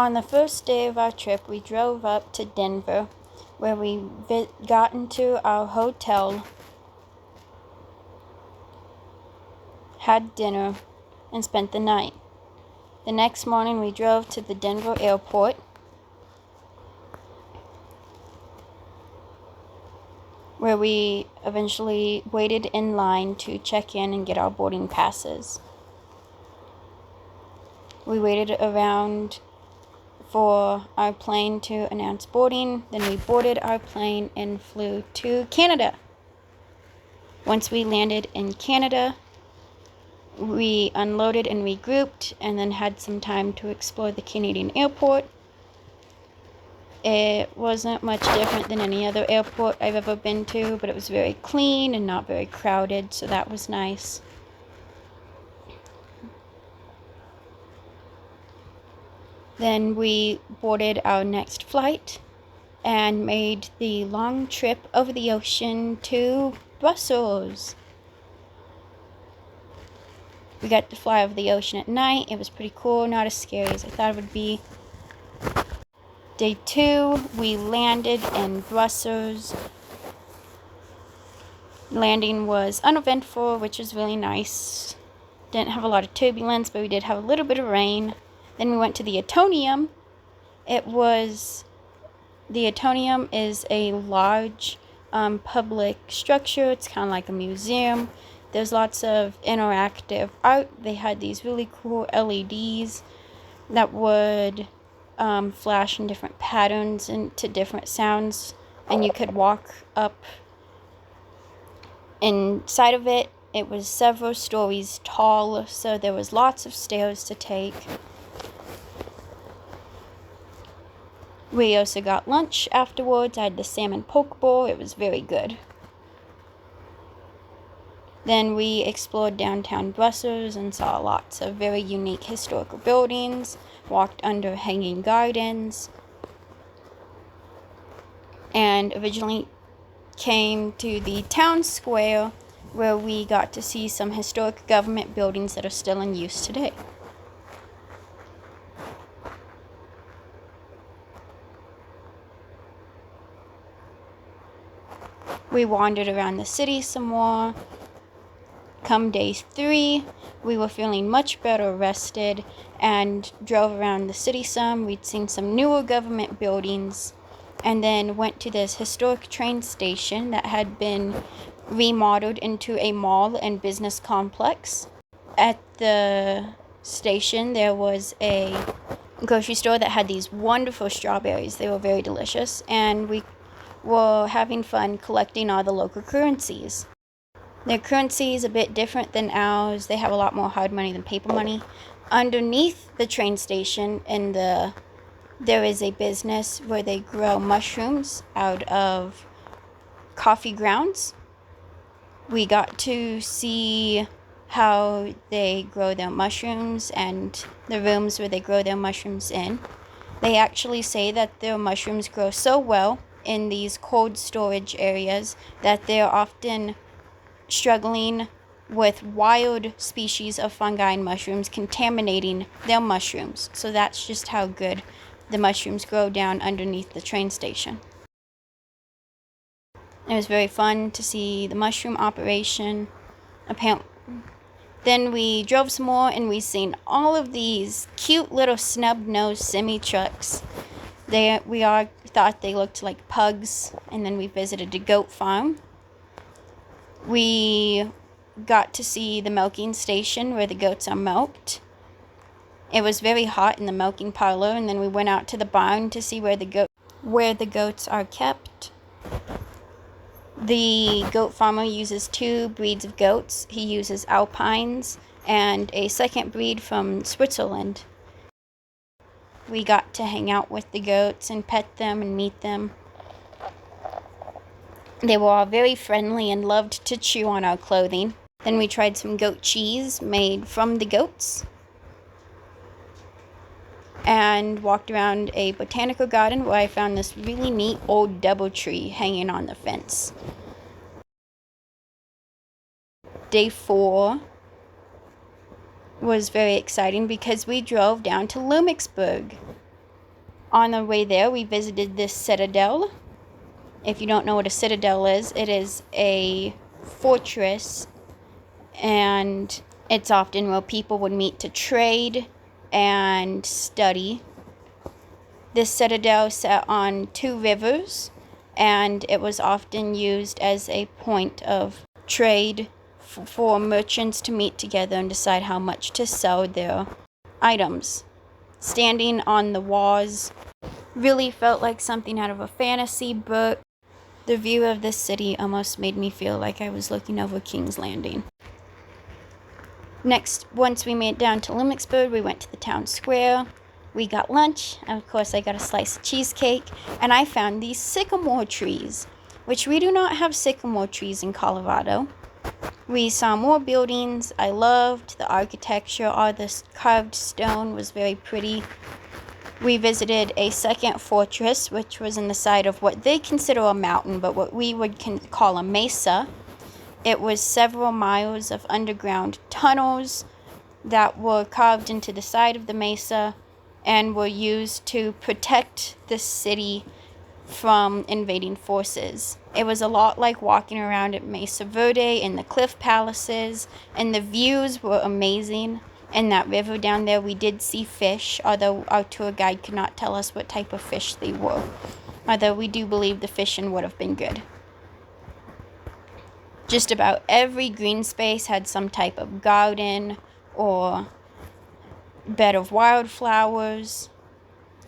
On the first day of our trip, we drove up to Denver, where we got into our hotel, had dinner, and spent the night. The next morning, we drove to the Denver airport, where we eventually waited in line to check in and get our boarding passes. We waited around for our plane to announce boarding. Then we boarded our plane and flew to Canada. Once we landed in Canada, we unloaded and regrouped and then had some time to explore the Canadian airport. It wasn't much different than any other airport I've ever been to, but it was very clean and not very crowded, so that was nice. Then we boarded our next flight and made the long trip over the ocean to Brussels. We got to fly over the ocean at night. It was pretty cool, not as scary as I thought it would be. Day 2, we landed in Brussels. Landing was uneventful, which was really nice. Didn't have a lot of turbulence, but we did have a little bit of rain. Then we went to the Atonium. The Atonium is a large public structure. It's kind of like a museum. There's lots of interactive art. They had these really cool LEDs that would flash in different patterns and to different sounds, and you could walk up inside of it. It was several stories tall, so there was lots of stairs to take. We also got lunch afterwards. I had the salmon poke bowl. It was very good. Then we explored downtown Brussels and saw lots of very unique historical buildings, walked under hanging gardens, and originally came to the town square where we got to see some historic government buildings that are still in use today. We wandered around the city some more. Come day 3, we were feeling much better rested and drove around the city some. We'd seen some newer government buildings and then went to this historic train station that had been remodeled into a mall and business complex. At the station, there was a grocery store that had these wonderful strawberries. They were very delicious, and we were having fun collecting all the local currencies. Their currency is a bit different than ours. They have a lot more hard money than paper money. Underneath the train station there is a business where they grow mushrooms out of coffee grounds. We got to see how they grow their mushrooms and the rooms where they grow their mushrooms in. They actually say that their mushrooms grow so well in these cold storage areas that they're often struggling with wild species of fungi and mushrooms contaminating their mushrooms. So that's just how good the mushrooms grow down underneath the train station. It was very fun to see the mushroom operation. Then we drove some more and we seen all of these cute little snub-nosed semi-trucks. We all thought they looked like pugs, and then we visited a goat farm. We got to see the milking station where the goats are milked. It was very hot in the milking parlor, and then we went out to the barn to see where the goats are kept. The goat farmer uses 2 breeds of goats. He uses Alpines and a second breed from Switzerland. We got to hang out with the goats and pet them and meet them. They were all very friendly and loved to chew on our clothing. Then we tried some goat cheese made from the goats and walked around a botanical garden where I found this really neat old double tree hanging on the fence. Day 4 was very exciting because we drove down to Lumixburg. On the way there, we visited this citadel. If you don't know what a citadel is, it is a fortress, and it's often where people would meet to trade and study. This citadel sat on 2 rivers, and it was often used as a point of trade for merchants to meet together and decide how much to sell their items. Standing on the walls really felt like something out of a fantasy book. The view of this city almost made me feel like I was looking over King's Landing. Next, once we made it down to Lumixburg, we went to the town square. We got lunch, and of course I got a slice of cheesecake, and I found these sycamore trees, which we do not have sycamore trees in Colorado. We saw more buildings. I loved the architecture. All this carved stone was very pretty. We visited a second fortress, which was in the side of what they consider a mountain, but what we would call a mesa. It was several miles of underground tunnels that were carved into the side of the mesa and were used to protect the city from invading forces. It was a lot like walking around at Mesa Verde in the cliff palaces, and the views were amazing. In that river down there, we did see fish, although our tour guide could not tell us what type of fish they were, although we do believe the fishing would have been good. Just about every green space had some type of garden or bed of wildflowers.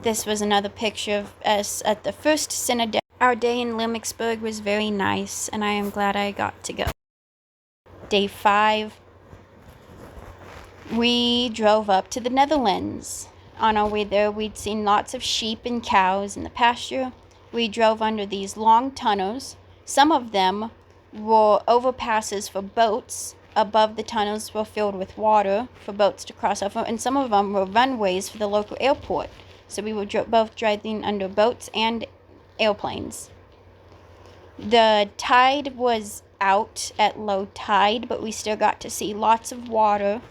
This was another picture of us at the first Synod. Our day in Lumixburg was very nice, and I am glad I got to go. Day 5, we drove up to the Netherlands. On our way there, we'd seen lots of sheep and cows in the pasture. We drove under these long tunnels. Some of them were overpasses for boats. Above the tunnels were filled with water for boats to cross over, and some of them were runways for the local airport. So we were both driving under boats and airplanes. The tide was out at low tide, but we still got to see lots of water.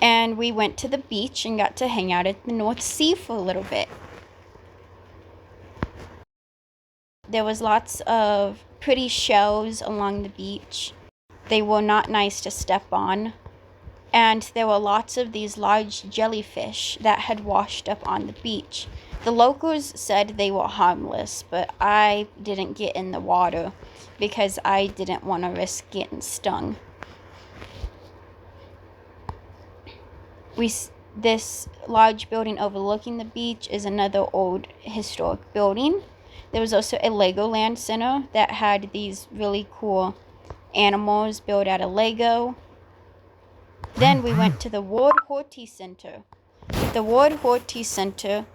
And we went to the beach and got to hang out at the North Sea for a little bit. There was lots of pretty shells along the beach. They were not nice to step on. And there were lots of these large jellyfish that had washed up on the beach. The locals said they were harmless, but I didn't get in the water because I didn't want to risk getting stung. This large building overlooking the beach is another old historic building. There was also a Legoland center that had these really cool animals built out of Lego. Then we went to the World Horti Center. The World Horti Center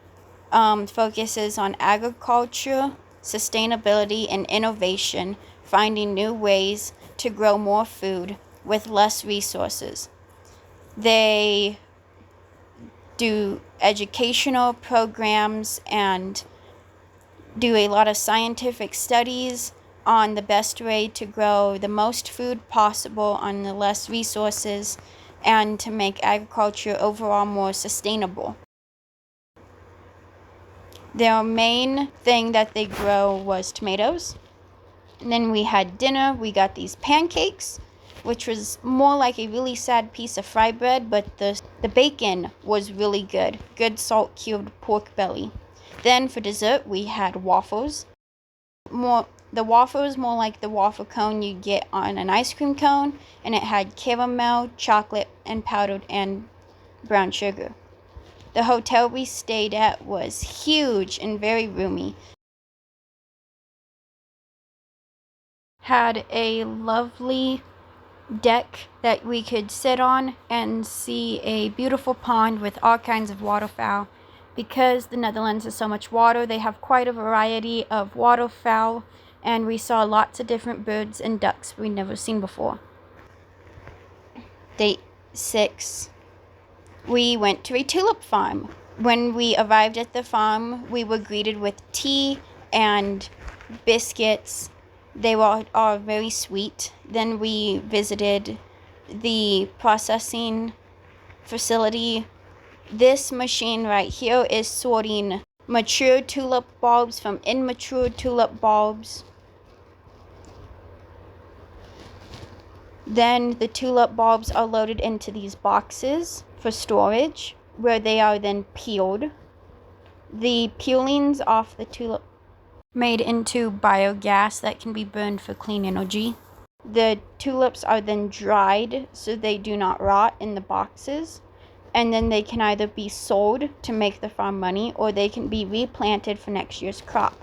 focuses on agriculture, sustainability, and innovation, finding new ways to grow more food with less resources. They do educational programs and do a lot of scientific studies on the best way to grow the most food possible on the less resources and to make agriculture overall more sustainable. Their main thing that they grow was tomatoes. And then we had dinner. We got these pancakes, which was more like a really sad piece of fry bread, but the bacon was really good. Good salt cubed pork belly. Then for dessert, we had waffles. The waffle was more like the waffle cone you get on an ice cream cone, and it had caramel, chocolate, and powdered and brown sugar. The hotel we stayed at was huge and very roomy. Had a lovely deck that we could sit on and see a beautiful pond with all kinds of waterfowl. Because the Netherlands has so much water, they have quite a variety of waterfowl, and we saw lots of different birds and ducks we'd never seen before. Day 6, we went to a tulip farm. When we arrived at the farm, we were greeted with tea and biscuits. They were all very sweet. Then we visited the processing facility This machine right here is sorting mature tulip bulbs from immature tulip bulbs. Then the tulip bulbs are loaded into these boxes for storage, where they are then peeled. The peelings off the tulip made into biogas that can be burned for clean energy. The tulips are then dried so they do not rot in the boxes, and then they can either be sold to make the farm money or they can be replanted for next year's crop.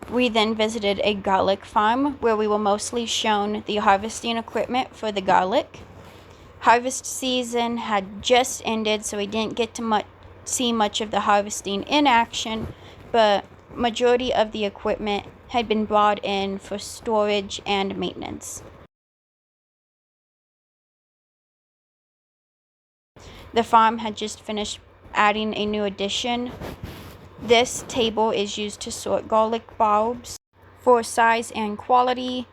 We then visited a garlic farm where we were mostly shown the harvesting equipment for the garlic. Harvest season had just ended, so we didn't get to see much of the harvesting in action, but majority of the equipment had been brought in for storage and maintenance. The farm had just finished adding a new addition. This table is used to sort garlic bulbs for size and quality.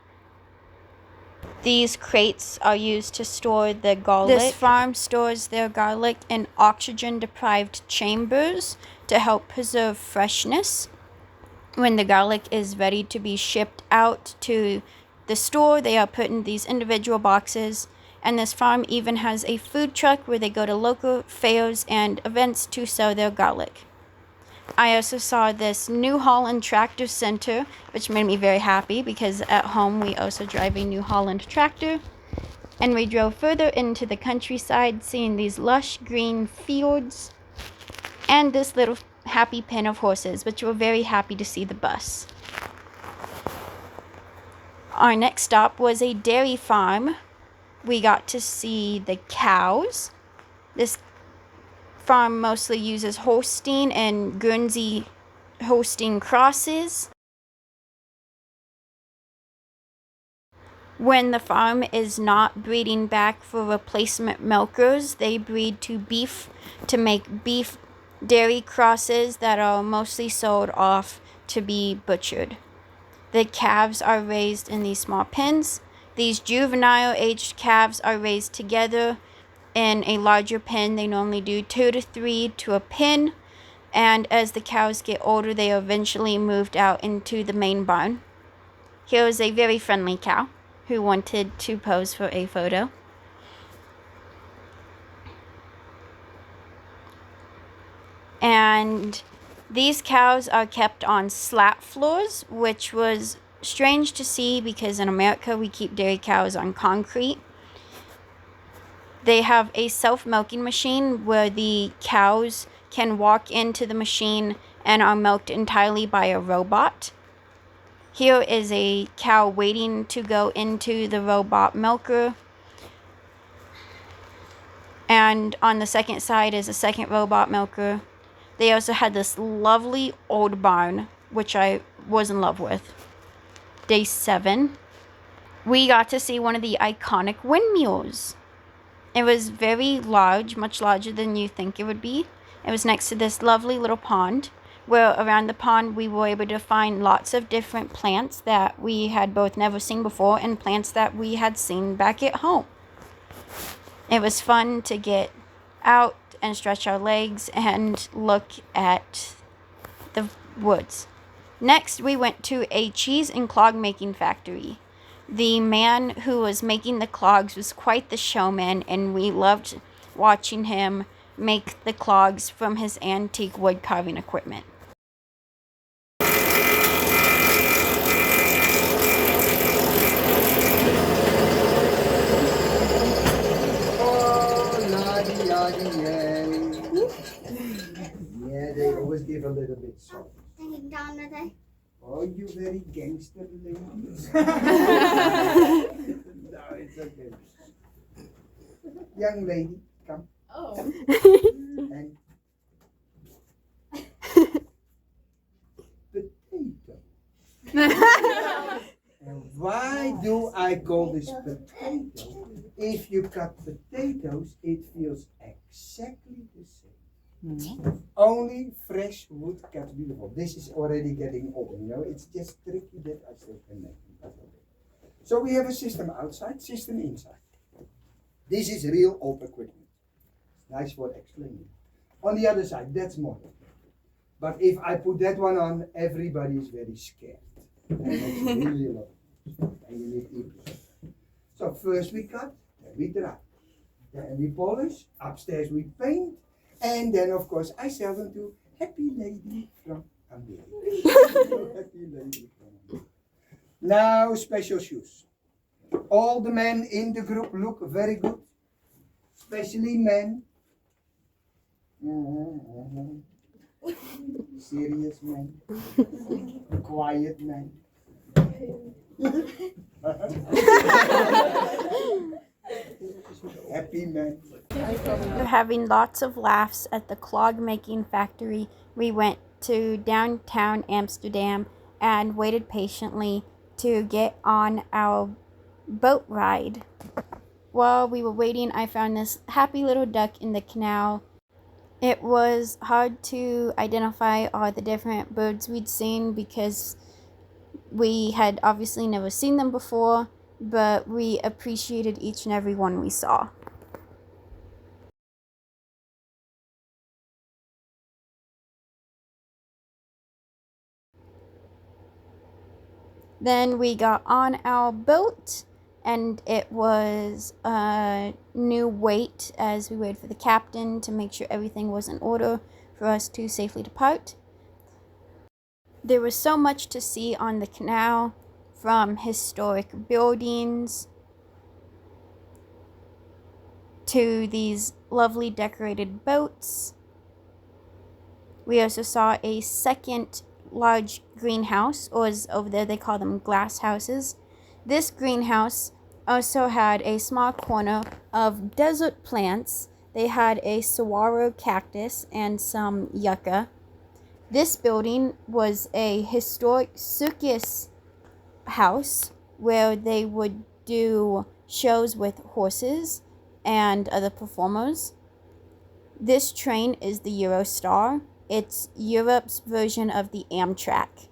These crates are used to store the garlic. This farm stores their garlic in oxygen-deprived chambers to help preserve freshness. When the garlic is ready to be shipped out to the store, they are put in these individual boxes. And this farm even has a food truck where they go to local fairs and events to sell their garlic. I also saw this New Holland tractor center, which made me very happy because at home we also drive a New Holland tractor. And we drove further into the countryside, seeing these lush green fields and this little happy pen of horses, which were very happy to see the bus. Our next stop was a dairy farm. We got to see the cows. This farm mostly uses Holstein and Guernsey Holstein crosses. When the farm is not breeding back for replacement milkers, they breed to beef to make beef dairy crosses that are mostly sold off to be butchered. The calves are raised in these small pens. These juvenile aged calves are raised together in a larger pen. They normally do 2 to 3 to a pen, and as the cows get older, they are eventually moved out into the main barn. Here is a very friendly cow who wanted to pose for a photo. And these cows are kept on slat floors, which was strange to see because in America we keep dairy cows on concrete. They have a self-milking machine where the cows can walk into the machine and are milked entirely by a robot. Here is a cow waiting to go into the robot milker. And on the second side is a second robot milker. They also had this lovely old barn, which I was in love with. Day 7, we got to see one of the iconic windmills. It was very large, much larger than you think it would be. It was next to this lovely little pond, where around the pond we were able to find lots of different plants that we had both never seen before and plants that we had seen back at home. It was fun to get out and stretch our legs and look at the woods. Next, we went to a cheese and clog making factory. The man who was making the clogs was quite the showman, and we loved watching him make the clogs from his antique wood carving equipment. Oh, laddie, laddie, yay. Yeah, they always give a little bit soft. Oh, you very gangster lady. No, it's okay. Young lady, come. Oh. And potato. And why do I call this potato? If you cut potatoes, it feels exactly the same. Only fresh wood cuts beautiful. This is already getting old, you know. It's just tricky that I still can make it. So we have a system outside, system inside. This is real old equipment. Nice for explaining. On the other side, that's modern. But if I put that one on, everybody is very scared. And it's really a lot. And you need ears. So first we cut, then we dry. Then we polish, upstairs we paint, and then of course I sell them to Happy Lady from America. Happy Lady from America. Now special shoes. All the men in the group look very good, especially men. Serious men, quiet men. Happy men. After having lots of laughs at the clog making factory, we went to downtown Amsterdam and waited patiently to get on our boat ride. While we were waiting, I found this happy little duck in the canal. It was hard to identify all the different birds we'd seen because we had obviously never seen them before, but we appreciated each and every one we saw. Then we got on our boat, and it was a new wait as we waited for the captain to make sure everything was in order for us to safely depart. There was so much to see on the canal, from historic buildings to these lovely decorated boats. We also saw a second large greenhouse, or as over there they call them glass houses. This greenhouse also had a small corner of desert plants. They had a saguaro cactus and some yucca. This building was a historic circus house where they would do shows with horses and other performers. This train is the Eurostar. It's Europe's version of the Amtrak.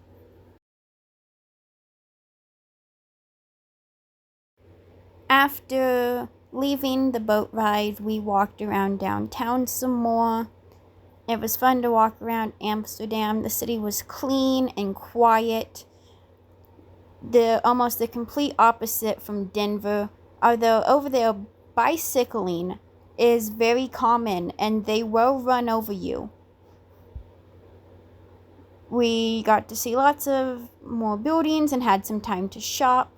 After leaving the boat ride, we walked around downtown some more. It was fun to walk around Amsterdam. The city was clean and quiet. Almost the complete opposite from Denver. Although over there, bicycling is very common and they will run over you. We got to see lots of more buildings and had some time to shop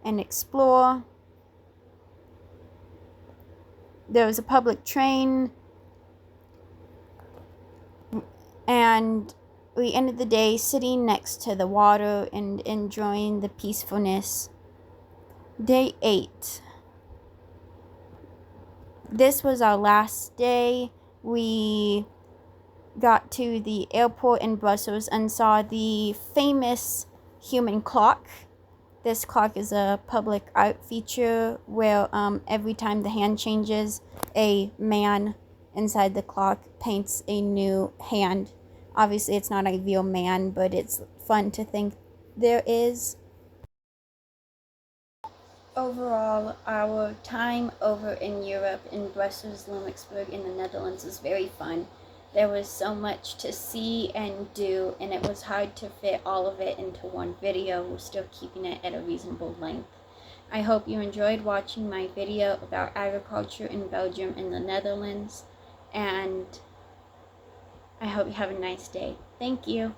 and explore. There was a public train, and we ended the day sitting next to the water and enjoying the peacefulness. Day 8. This was our last day. We got to the airport in Brussels and saw the famous human clock. This clock is a public art feature where every time the hand changes, a man inside the clock paints a new hand. Obviously, it's not a real man, but it's fun to think there is. Overall, our time over in Europe, in Brussels, Lumixburg, in the Netherlands, was very fun. There was so much to see and do, and it was hard to fit all of it into one video. We're still keeping it at a reasonable length. I hope you enjoyed watching my video about agriculture in Belgium and the Netherlands, and I hope you have a nice day. Thank you.